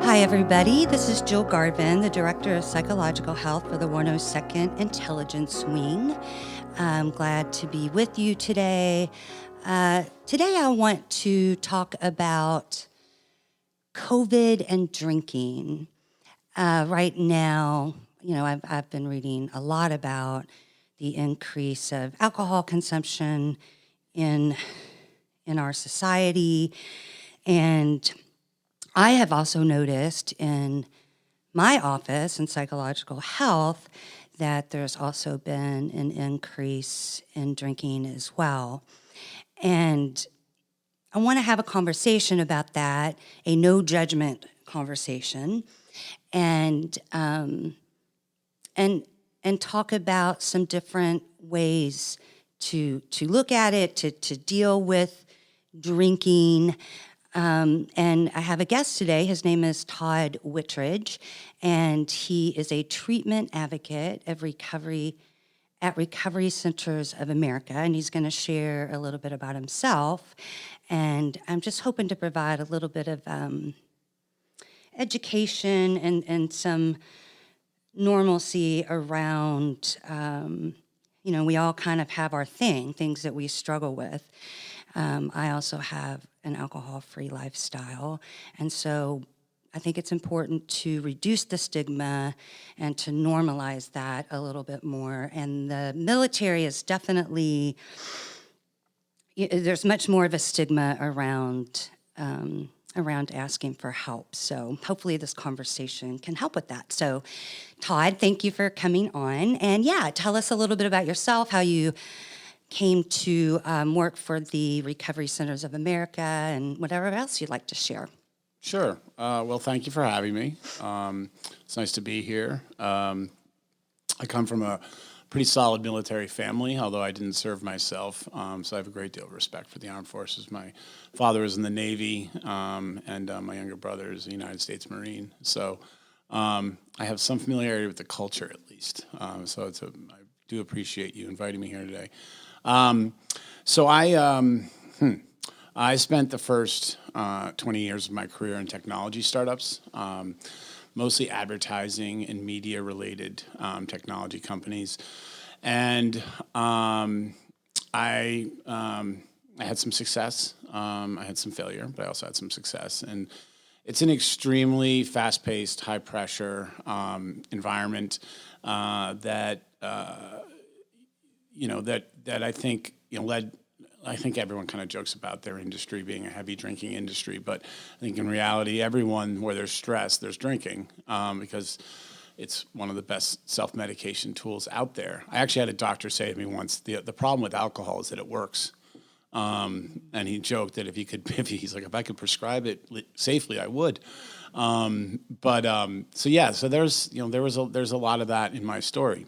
Hi, everybody. This is Jill Garvin, the Director of Psychological Health for the 102nd Intelligence Wing. I'm glad to be with you today. Today, I want to talk about COVID and drinking. Right now, I've been reading a lot about the increase of alcohol consumption in our society, and I have also noticed in my office in psychological health that there's also been an increase in drinking as well. And I want to have a conversation about that, a no judgment conversation, and and talk about some different ways to look at it, to deal with drinking. And I have a guest today. His name is Todd Whitridge, and he is a treatment advocate at Recovery Centers of America, and he's going to share a little bit about himself. And I'm just hoping to provide a little bit of education and some normalcy around, we all kind of have our things that we struggle with. I also have an alcohol-free lifestyle, and so I think it's important to reduce the stigma and to normalize that a little bit more. And the military is definitely, there's much more of a stigma around asking for help. So hopefully this conversation can help with that. So Todd, thank you for coming on. And tell us a little bit about yourself, how you came to work for the Recovery Centers of America, and whatever else you'd like to share. Sure. Well, thank you for having me. It's nice to be here. I come from a pretty solid military family, although I didn't serve myself, so I have a great deal of respect for the armed forces. My father was in the Navy, and my younger brother is a United States Marine. So I have some familiarity with the culture, at least. So I do appreciate you inviting me here today. So I spent the first 20 years of my career in technology startups, mostly advertising and media-related technology companies, and I had some success. I had some failure, but I also had some success. And it's an extremely fast-paced, high-pressure environment that I think led. I think everyone kind of jokes about their industry being a heavy drinking industry, but I think in reality, everyone where there's stress, there's drinking, because it's one of the best self-medication tools out there. I actually had a doctor say to me once, the problem with alcohol is that it works. And he joked that if I could prescribe it safely, I would. So there's a lot of that in my story.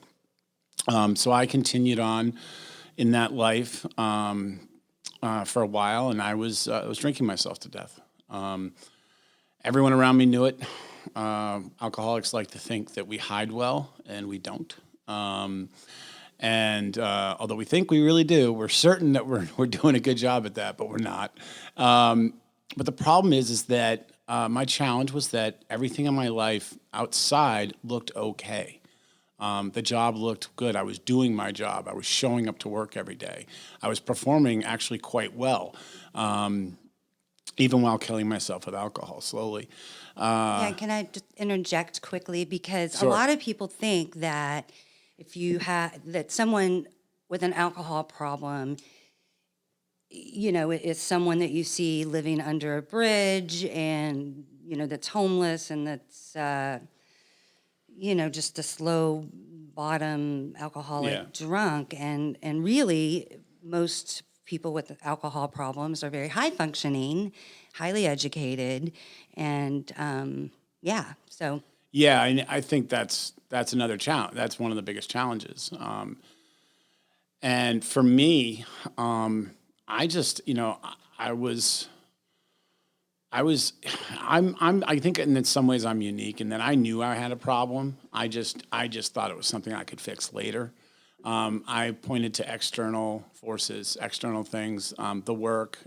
So I continued on in that life for a while, and I was drinking myself to death. Everyone around me knew it. Alcoholics like to think that we hide well, and we don't. And although we think we really do, we're certain that we're doing a good job at that, but we're not. But the problem is that my challenge was that everything in my life outside looked okay. The job looked good. I was doing my job. I was showing up to work every day. I was performing actually quite well, even while killing myself with alcohol slowly. Can I just interject quickly? Because Sure. A lot of people think that if you have that someone with an alcohol problem, is someone that you see living under a bridge and, that's homeless and that's, just a slow bottom alcoholic drunk. And really, most people with alcohol problems are very high functioning, highly educated. And so. Yeah, and I think that's another challenge. That's one of the biggest challenges. And for me, I think in some ways I'm unique in that I knew I had a problem. I just thought it was something I could fix later. I pointed to external forces, external things, the work,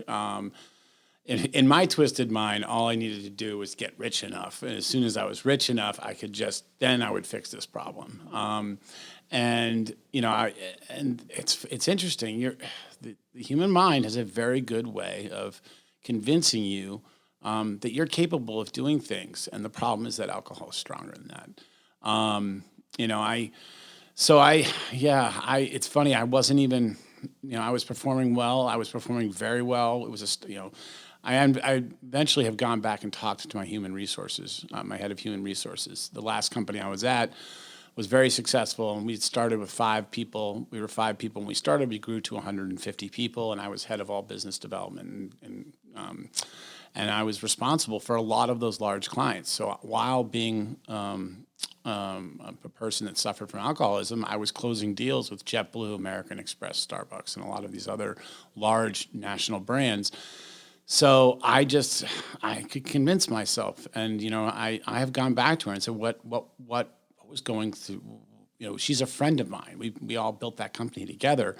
in my twisted mind, all I needed to do was get rich enough. And as soon as I was rich enough, then I would fix this problem. And it's interesting. The human mind has a very good way of convincing you that you're capable of doing things. And the problem is that alcohol is stronger than that. It's funny. I wasn't even, I was performing well. I was performing very well. It was I eventually have gone back and talked to my human resources, my head of human resources. The last company I was at was very successful, and we started with 5 people. We were 5 people when we started. We grew to 150 people, and I was head of all business development, and I was responsible for a lot of those large clients. So while being a person that suffered from alcoholism, I was closing deals with JetBlue, American Express, Starbucks, and a lot of these other large national brands. So I could convince myself, and I have gone back to her and said, what was going through. She's a friend of mine. We all built that company together.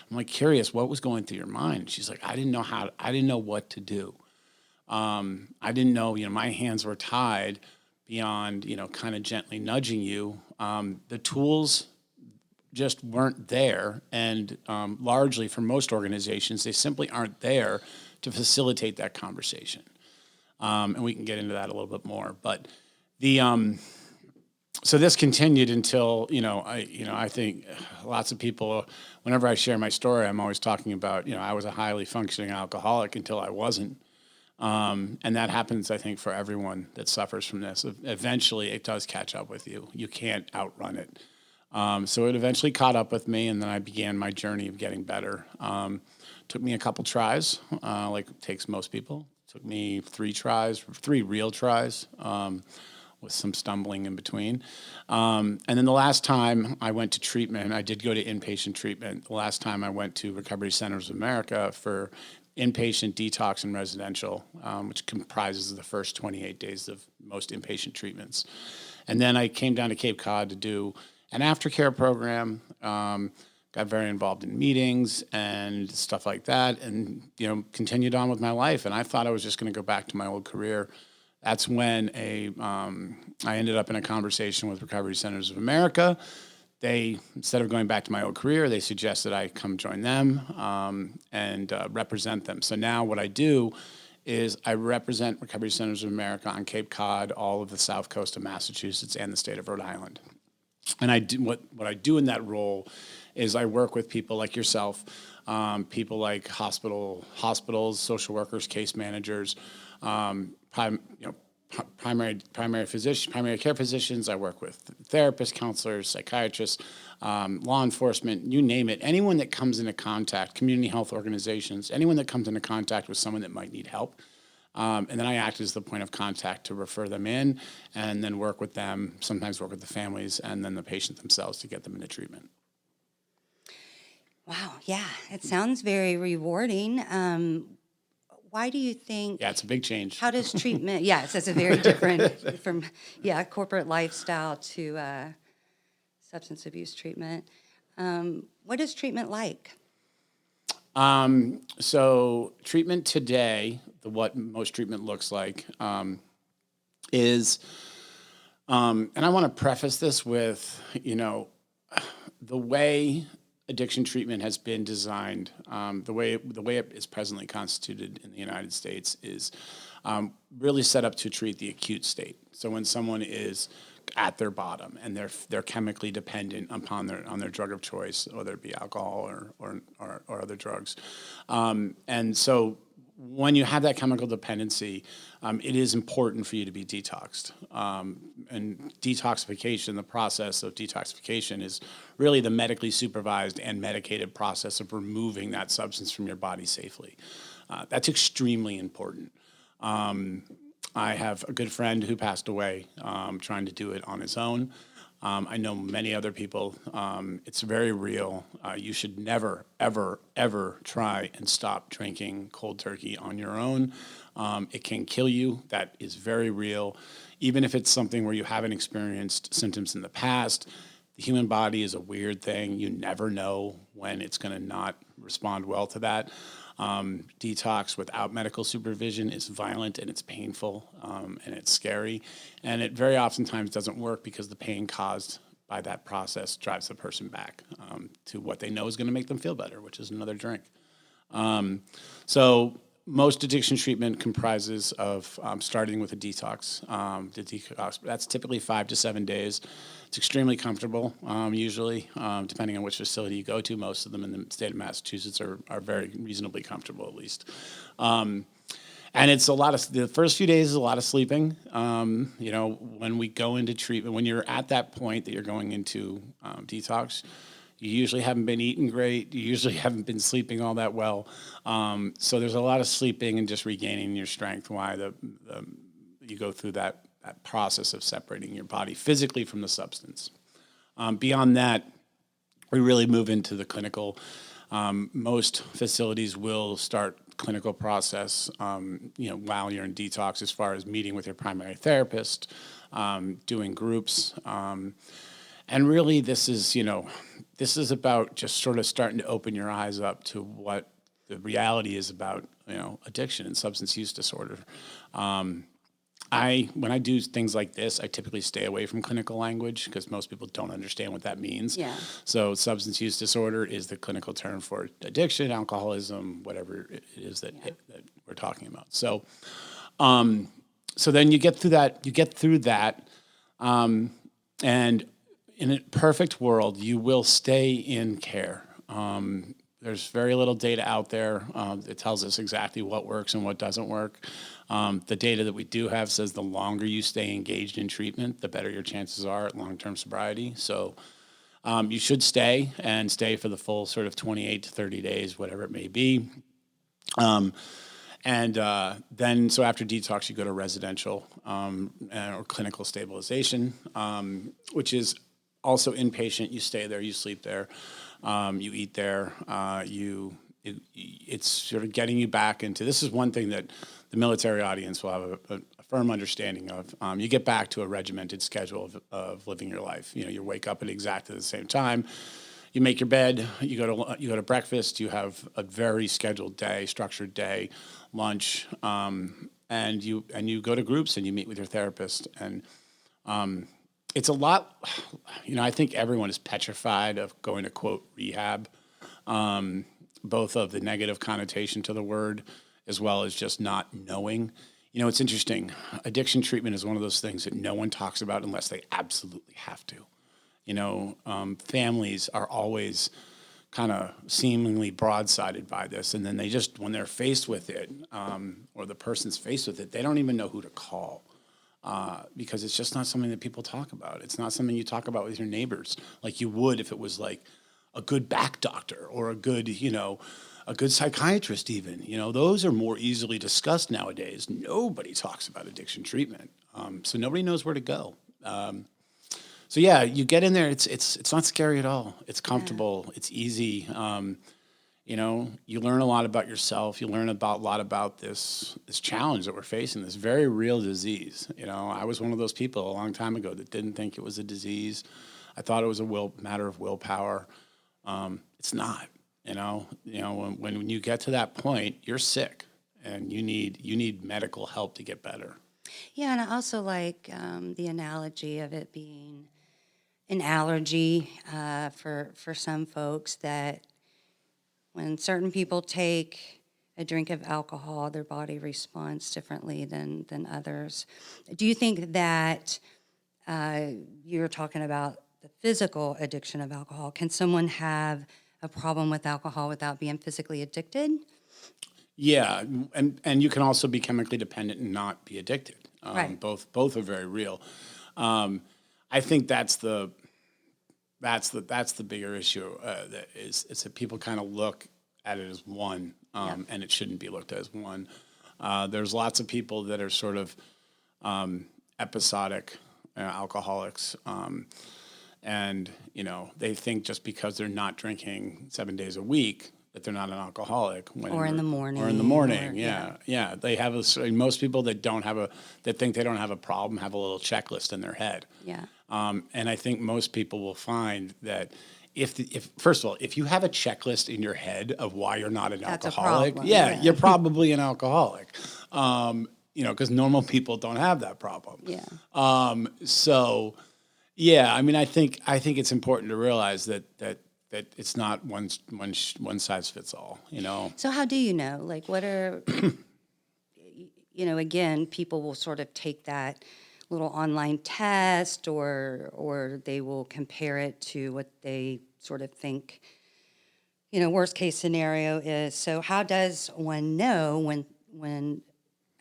I'm like curious, what was going through your mind? She's like, I didn't know what to do. I didn't know. My hands were tied beyond kind of gently nudging you. The tools just weren't there, and largely for most organizations, they simply aren't there to facilitate that conversation. And we can get into that a little bit more. But so this continued until I think lots of people, whenever I share my story, I'm always talking about I was a highly functioning alcoholic until I wasn't. And that happens, I think, for everyone that suffers from this. Eventually, it does catch up with you. You can't outrun it. So it eventually caught up with me, and then I began my journey of getting better. Took me a couple tries, like it takes most people. Took me 3 real tries, with some stumbling in between. And then the last time I went to treatment, I did go to inpatient treatment. The last time I went to Recovery Centers of America for inpatient detox and residential, which comprises the first 28 days of most inpatient treatments. And then I came down to Cape Cod to do an aftercare program, got very involved in meetings and stuff like that, and continued on with my life. And I thought I was just going to go back to my old career. That's when I ended up in a conversation with Recovery Centers of America. They, instead of going back to my old career, they suggested I come join them and represent them. So now what I do is I represent Recovery Centers of America on Cape Cod, all of the south coast of Massachusetts, and the state of Rhode Island. And I do what I do in that role is I work with people like yourself, people like hospitals, social workers, case managers, primary care physicians. I work with therapists, counselors, psychiatrists, law enforcement, you name it. Anyone that comes into contact, community health organizations, anyone that comes into contact with someone that might need help. And then I act as the point of contact to refer them in and then work with them, sometimes work with the families and then the patient themselves to get them into treatment. Wow. Yeah. It sounds very rewarding. Why do you think? Yeah, it's a big change. How does treatment? Yes, it's a very different from corporate lifestyle to substance abuse treatment. What is treatment like? So treatment today, what most treatment looks like, is, and I want to preface this with, the way addiction treatment has been designed, the way it is presently constituted in the United States is really set up to treat the acute state. So when someone is at their bottom and they're chemically dependent upon their drug of choice, whether it be alcohol or other drugs, and so when you have that chemical dependency, it is important for you to be detoxed. And detoxification, the process of detoxification is really the medically supervised and medicated process of removing that substance from your body safely. That's extremely important. I have a good friend who passed away trying to do it on his own. I know many other people. It's very real. You should never, ever, ever try and stop drinking cold turkey on your own. It can kill you. That is very real. Even if it's something where you haven't experienced symptoms in the past, the human body is a weird thing. You never know when it's going to not respond well to that. Detox without medical supervision is violent and it's painful and it's scary. And it very oftentimes doesn't work because the pain caused by that process drives the person back to what they know is going to make them feel better, which is another drink. So most addiction treatment comprises of starting with a detox. The detox, that's typically 5 to 7 days. It's extremely comfortable, usually, depending on which facility you go to. Most of them in the state of Massachusetts are very reasonably comfortable, at least. And it's the first few days is a lot of sleeping. When we go into treatment, when you're at that point that you're going into detox, you usually haven't been eating great. You usually haven't been sleeping all that well. So there's a lot of sleeping and just regaining your strength while you go through that process of separating your body physically from the substance. Beyond that, we really move into the clinical. Most facilities will start clinical process, while you're in detox, as far as meeting with your primary therapist, doing groups. And really, this is about just sort of starting to open your eyes up to what the reality is about, addiction and substance use disorder. When I do things like this, I typically stay away from clinical language because most people don't understand what that means. Yeah. So substance use disorder is the clinical term for addiction, alcoholism, whatever it is that we're talking about. So, so then you get through that. And in a perfect world, you will stay in care. There's very little data out there that tells us exactly what works and what doesn't work. The data that we do have says the longer you stay engaged in treatment, the better your chances are at long-term sobriety. So you should stay for the full sort of 28 to 30 days, whatever it may be. Then, so after detox, you go to residential or clinical stabilization, which is also inpatient. You stay there, you sleep there, you eat there, it's sort of getting you back into, this is one thing that the military audience will have a firm understanding of. You get back to a regimented schedule of living your life. You wake up at exactly the same time. You make your bed. You go to breakfast. You have a very scheduled day, structured day, lunch, and you go to groups and you meet with your therapist. And it's a lot. I think everyone is petrified of going to quote rehab, both of the negative connotation to the word as well as just not knowing. It's interesting. Addiction treatment is one of those things that no one talks about unless they absolutely have to. Families are always kind of seemingly broadsided by this. And then when they're faced with it, or the person's faced with it, they don't even know who to call because it's just not something that people talk about. It's not something you talk about with your neighbors like you would if it was like a good back doctor or a good psychiatrist even. Those are more easily discussed nowadays. Nobody talks about addiction treatment. So nobody knows where to go. So yeah, you get in there. It's not scary at all. It's comfortable. Yeah. It's easy. You learn a lot about yourself. You learn a lot about this challenge that we're facing, this very real disease. I was one of those people a long time ago that didn't think it was a disease. I thought it was a matter of willpower. It's not. When you get to that point, you're sick, and you need medical help to get better. Yeah, and I also like the analogy of it being an allergy for some folks, that when certain people take a drink of alcohol, their body responds differently than others. Do you think that you're talking about the physical addiction of alcohol? Can someone have a problem with alcohol without being physically addicted? Yeah, and you can also be chemically dependent and not be addicted. Right. Both are very real. I think that's the bigger issue. That is that people kind of look at it as one, and it shouldn't be looked at as one. There's lots of people that are sort of episodic alcoholics. And, they think just because they're not drinking 7 days a week that they're not an alcoholic. Or in the morning. Yeah. They have most people that think they don't have a problem have a little checklist in their head. Yeah. And I think most people will find that if first of all, if you have a checklist in your head of why you're not an That's a alcoholic, problem, yeah, yeah. you're probably an alcoholic. Because normal people don't have that problem. Yeah. So, yeah, I mean, I think it's important to realize that it's not one size fits all. So how do you know? Like, what are, again, people will sort of take that little online test, or they will compare it to what they sort of think, worst case scenario is. So how does one know when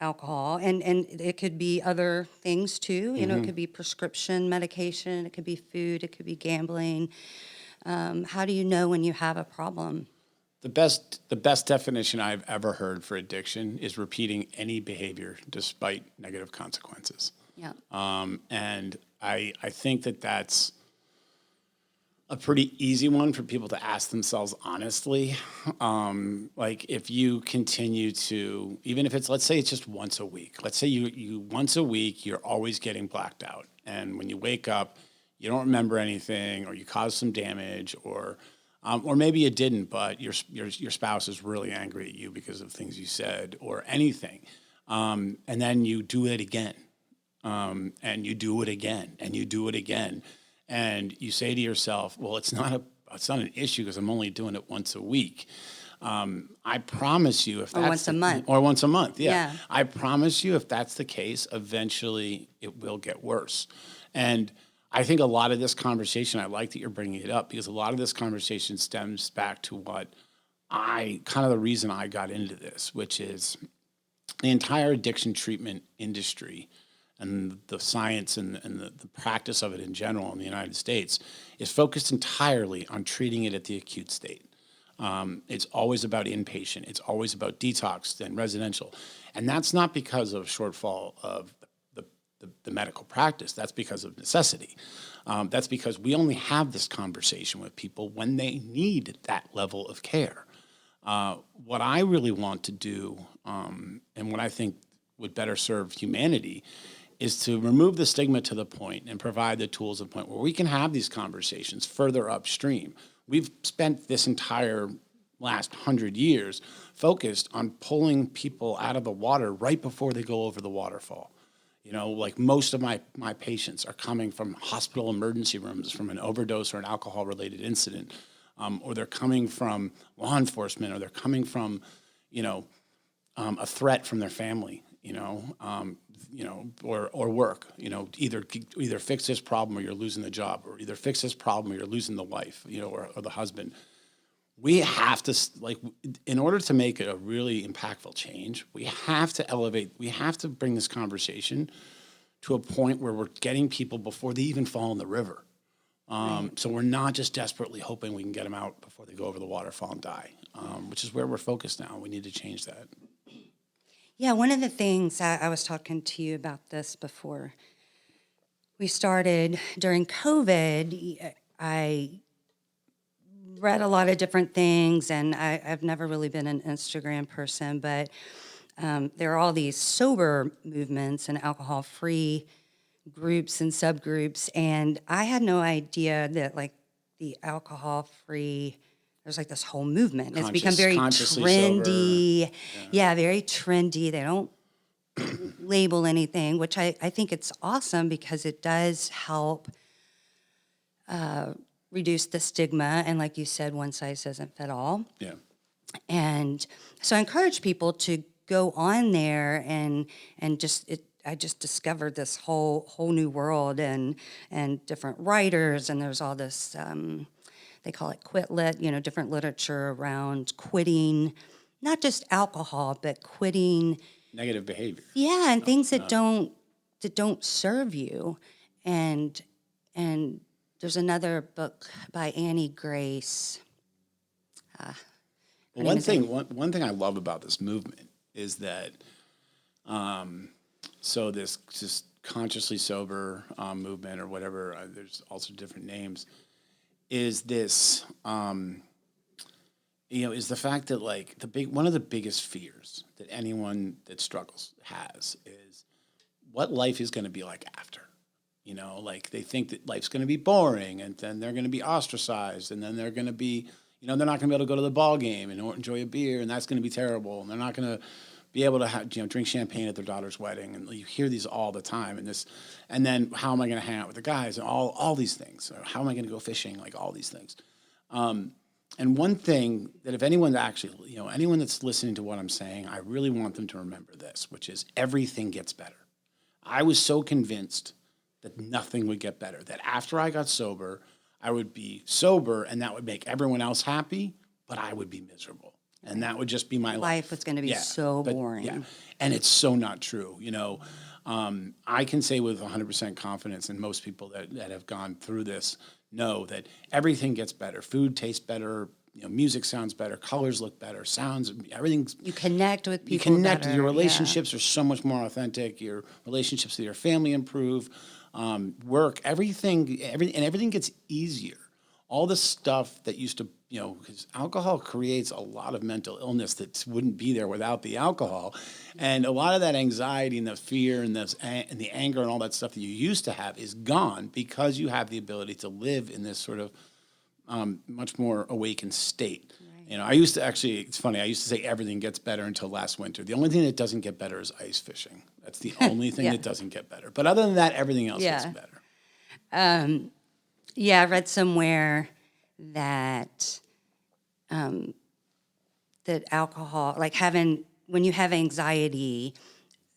alcohol, and it could be other things too, it could be prescription medication, it could be food, it could be gambling. How do you know when you have a problem? The best definition I've ever heard for addiction is repeating any behavior despite negative consequences. Yeah. And I think that's a pretty easy one for people to ask themselves honestly. Like if you continue to, even if it's, let's say it's just once a week. Let's say you once a week, you're always getting blacked out. And when you wake up, you don't remember anything, or you caused some damage, or maybe you didn't, but your spouse is really angry at you because of things you said or anything. And then you do it again. And you do it again, and you do it again. And you say to yourself, well, it's not an issue because I'm only doing it once a week. I promise you, if that's once a month. Or once a month, yeah. Yeah. I promise you, if that's the case, eventually it will get worse. And I think a lot of this conversation, I like that you're bringing it up, because a lot of this conversation stems back to the reason I got into this, which is the entire addiction treatment industry and the science and the practice of it in general in the United States is focused entirely on treating it at the acute state. It's always about inpatient. It's always about detox and residential. And that's not because of shortfall of the medical practice. That's because of necessity. That's because we only have this conversation with people when they need that level of care. What I really want to do, and what I think would better serve humanity, is to remove the stigma to the point and provide the tools to the point where we can have these conversations further upstream. We've spent this entire last 100 years focused on pulling people out of the water right before they go over the waterfall. Like most of my patients are coming from hospital emergency rooms from an overdose or an alcohol-related incident, or they're coming from law enforcement, or they're coming from, a threat from their family, or work. Either fix this problem or you're losing the job, or either fix this problem or you're losing the wife, or the husband. We have to, in order to make it a really impactful change, we have to elevate, we have to bring this conversation to a point where we're getting people before they even fall in the river. Right. So we're not just desperately hoping we can get them out before they go over the waterfall and die, which is where we're focused now. We need to change that. Yeah, one of the things I was talking to you about this before we started during COVID. I read a lot of different things, and I've never really been an Instagram person, but there are all these sober movements and alcohol-free groups and subgroups, and I had no idea that the alcohol-free, there's this whole movement. It's become very trendy. Yeah, very trendy. They don't label anything, which I think it's awesome because it does help reduce the stigma, and like you said, one size doesn't fit all. Yeah. And so I encourage people to go on there and I just discovered this whole new world and different writers, and there's all this they call it quit lit, different literature around quitting, not just alcohol, but quitting negative behavior. Yeah, and things that don't serve you. And there's another book by Annie Grace. One thing I love about this movement is that, so this just consciously sober movement or whatever, there's also different names, is this, is the fact that one of the biggest fears that anyone that struggles has is what life is going to be like after. Like they think that life's going to be boring, and then they're going to be ostracized, and then they're going to be, they're not going to be able to go to the ball game and enjoy a beer, and that's going to be terrible. And they're not going to be able to drink champagne at their daughter's wedding. And you hear these all the time. And then how am I going to hang out with the guys and all these things? Or how am I going to go fishing? Like all these things. And one thing that if anyone actually, anyone that's listening to what I'm saying, I really want them to remember this, which is everything gets better. I was so convinced that nothing would get better, that after I got sober, I would be sober and that would make everyone else happy, but I would be miserable. And that would just be my life. Life was going to be so boring. Yeah. And it's so not true. I can say with 100% confidence, and most people that have gone through this know that everything gets better. Food tastes better. Music sounds better. Colors look better. Sounds, everything's. You connect with people. You connect. Your relationships are so much more authentic. Your relationships with your family improve. Work, everything gets easier. All the stuff that used to, because alcohol creates a lot of mental illness that wouldn't be there without the alcohol. And a lot of that anxiety and the fear and the anger and all that stuff that you used to have is gone because you have the ability to live in this sort of much more awakened state. Right. I used to it's funny, I used to say everything gets better until last winter. The only thing that doesn't get better is ice fishing. That's the only thing that doesn't get better. But other than that, everything else gets better. I read somewhere that that alcohol, like when you have anxiety,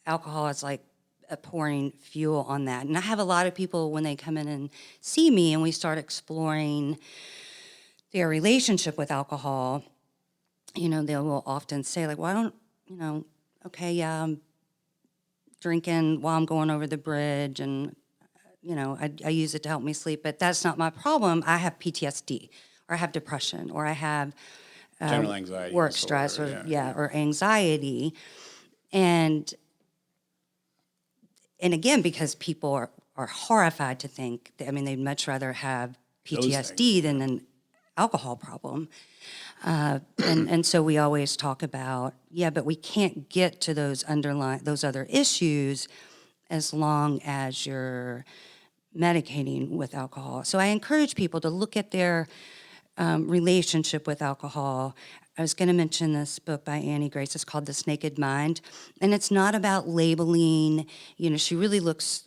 alcohol is like pouring fuel on that. And I have a lot of people when they come in and see me and we start exploring their relationship with alcohol, they will often say like, well, I don't, okay, yeah, I'm drinking while I'm going over the bridge and, I use it to help me sleep, but that's not my problem. I have PTSD or I have depression or I have general anxiety, work stress or anxiety. And again, because people are horrified to think, they'd much rather have PTSD than an alcohol problem. And so we always talk about, but we can't get to those other issues as long as you're medicating with alcohol. So I encourage people to look at their relationship with alcohol. I was going to mention this book by Annie Grace. It's called This Naked Mind. And it's not about labeling. She really looks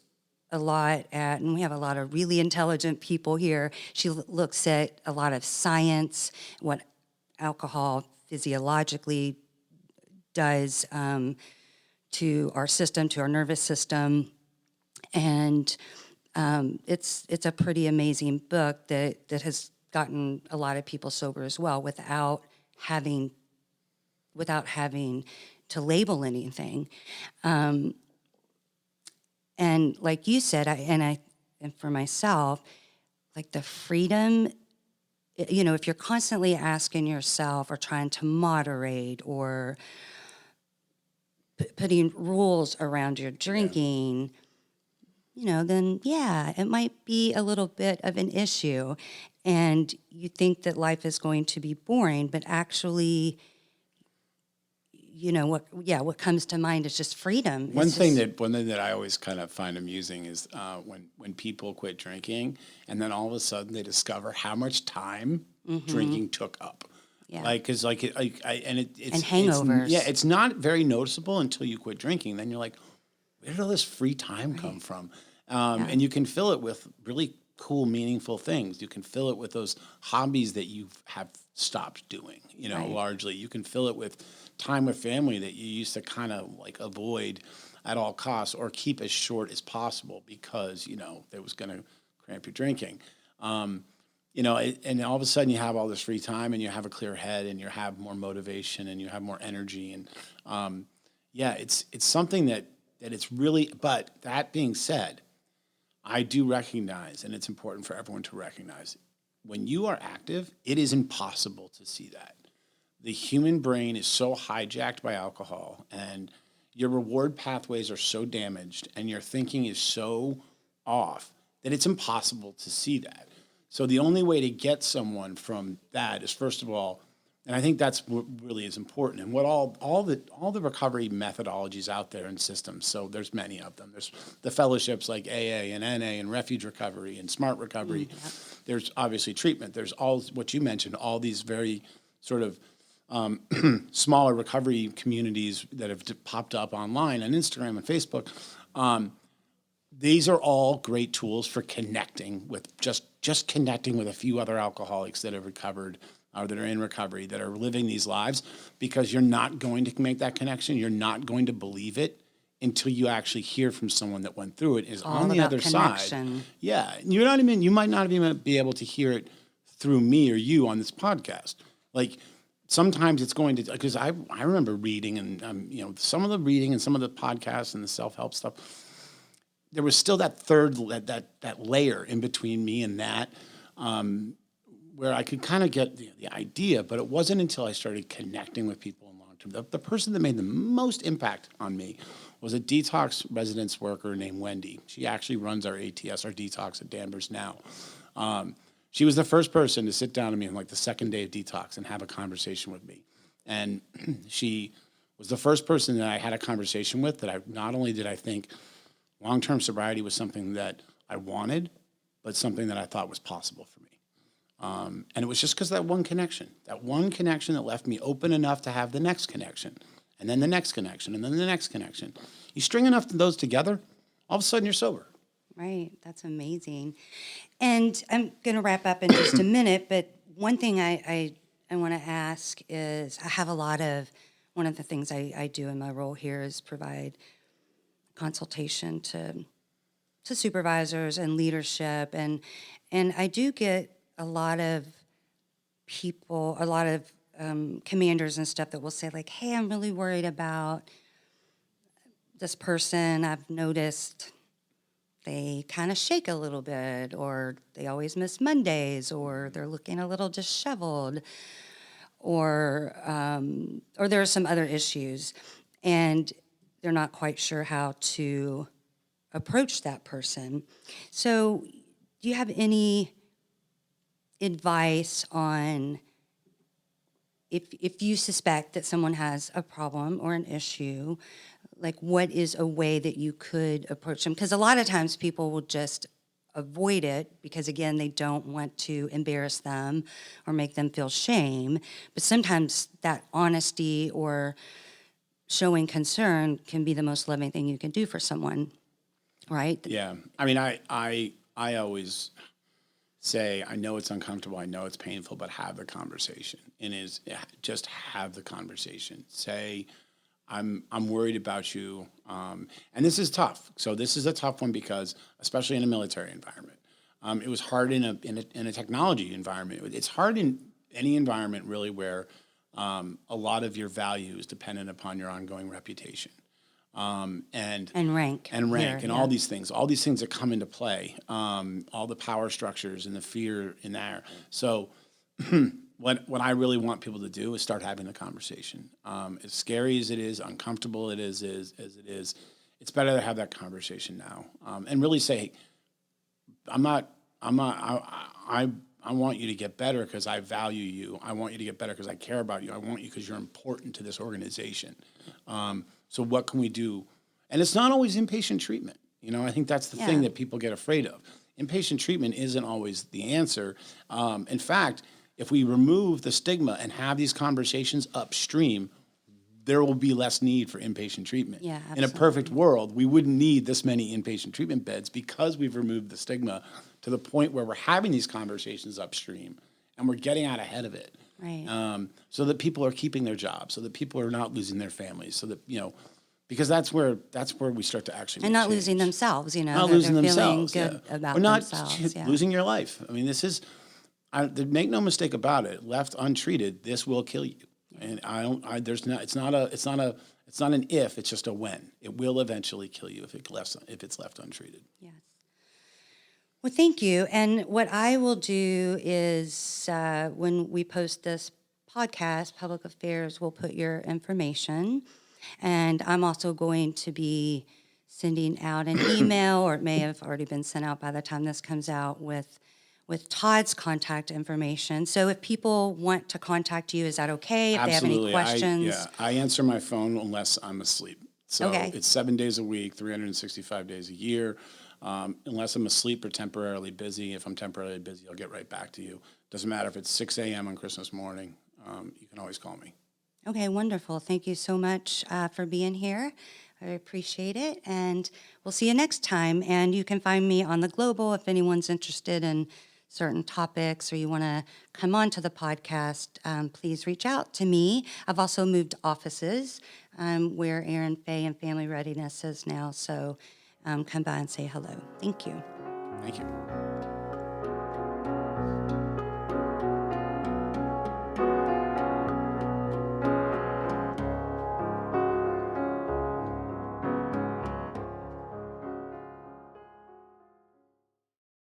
a lot at, and we have a lot of really intelligent people here. She looks at a lot of science, what alcohol physiologically does to our system, to our nervous system. And it's a pretty amazing book that has gotten a lot of people sober as well without having to label anything. And like you said, and for myself, like the freedom, if you're constantly asking yourself or trying to moderate or putting rules around your drinking, then it might be a little bit of an issue. And you think that life is going to be boring, but actually, what comes to mind is just freedom. One thing that I always kind of find amusing is when people quit drinking and then all of a sudden they discover how much time drinking took up. Yeah. It's and hangovers. It's not very noticeable until you quit drinking. Then you're like, where did all this free time come from? And you can fill it with really cool, meaningful things. You can fill it with those hobbies that you have stopped doing, largely. You can fill it with time with family that you used to kind of like avoid at all costs or keep as short as possible because, it was going to cramp your drinking. And all of a sudden you have all this free time and you have a clear head and you have more motivation and you have more energy. And it's something that it's really, but that being said, I do recognize, and it's important for everyone to recognize, when you are active, it is impossible to see that. The human brain is so hijacked by alcohol, and your reward pathways are so damaged, and your thinking is so off that it's impossible to see that. So the only way to get someone from that is, first of all, And I think that's what really is important. And what all the recovery methodologies out there and systems. So there's many of them. There's the fellowships like AA and NA and refuge recovery and smart recovery. Yep. There's obviously treatment. There's all what you mentioned, all these very sort of smaller recovery communities that have popped up online on Instagram and Facebook. These are all great tools for connecting with just connecting with a few other alcoholics that have recovered or that are in recovery, that are living these lives, because you're not going to make that connection. You're not going to believe it until you actually hear from someone that went through it, is on the other side. Yeah. You might not even be able to hear it through me or you on this podcast. Like, sometimes it's going to, because I remember reading and, some of the reading and some of the podcasts and the self-help stuff, there was still that third, that layer in between me and that, where I could kind of get the idea, but it wasn't until I started connecting with people in long term. The person that made the most impact on me was a detox residence worker named Wendy. She actually runs our ATS, our detox at Danvers now. She was the first person to sit down to me on like the second day of detox and have a conversation with me. And she was the first person that I had a conversation with that not only did I think long-term sobriety was something that I wanted, but something that I thought was possible for me. And it was just because of that one connection that left me open enough to have the next connection, and then the next connection, and then the next connection. You string enough of those together, all of a sudden you're sober. Right. That's amazing. And I'm going to wrap up in just a minute, but one thing I want to ask is one of the things I do in my role here is provide consultation to supervisors and leadership. And I do get a lot of people, commanders and stuff that will say like, hey, I'm really worried about this person. I've noticed they kind of shake a little bit, or they always miss Mondays, or they're looking a little disheveled, or there are some other issues, and they're not quite sure how to approach that person. So do you have any advice on if you suspect that someone has a problem or an issue, like what is a way that you could approach them? Because a lot of times people will just avoid it because, again, they don't want to embarrass them or make them feel shame. But sometimes that honesty or showing concern can be the most loving thing you can do for someone, right? Yeah. I mean, I always say, I know it's uncomfortable, I know it's painful, but have the conversation. And just have the conversation. Say, I'm worried about you. And this is tough. So this is a tough one because, especially in a military environment, it was hard in a technology environment. It's hard in any environment really where a lot of your value is dependent upon your ongoing reputation. And rank. And all these things that come into play, all the power structures and the fear in there. So what I really want people to do is start having the conversation. As scary as it is, uncomfortable as it is, it's better to have that conversation now. And really say, I want you to get better because I value you. I want you to get better because I care about you. I want you because you're important to this organization. So what can we do? And it's not always inpatient treatment. I think that's the thing that people get afraid of. Inpatient treatment isn't always the answer. In fact, if we remove the stigma and have these conversations upstream, there will be less need for inpatient treatment. Yeah, in a perfect world, we wouldn't need this many inpatient treatment beds because we've removed the stigma to the point where we're having these conversations upstream and we're getting out ahead of it. Right. So that people are keeping their jobs, so that people are not losing their families, so that, because that's where we start to actually and not change. losing themselves, Not they're losing feeling themselves, good about or not themselves. losing your life. I mean, this is, make no mistake about it. Left untreated, this will kill you. And it's not an if, it's just a when. It will eventually kill you if it's left untreated. Yes. Well, thank you. And what I will do is when we post this podcast, Public Affairs will put your information. And I'm also going to be sending out an email, or it may have already been sent out by the time this comes out, with with Todd's contact information. So if people want to contact you, is that okay? If they have any questions? I answer my phone unless I'm asleep. So Okay. it's 7 days a week, 365 days a year. Unless I'm asleep or temporarily busy. If I'm temporarily busy, I'll get right back to you. Doesn't matter if it's 6 a.m. on Christmas morning. You can always call me. Okay, wonderful. Thank you so much for being here. I appreciate it. And we'll see you next time. And you can find me on the Global if anyone's interested in certain topics or you want to come on to the podcast. Please reach out to me. I've also moved offices where Aaron Faye and Family Readiness is now. So come by and say hello. Thank you. Thank you.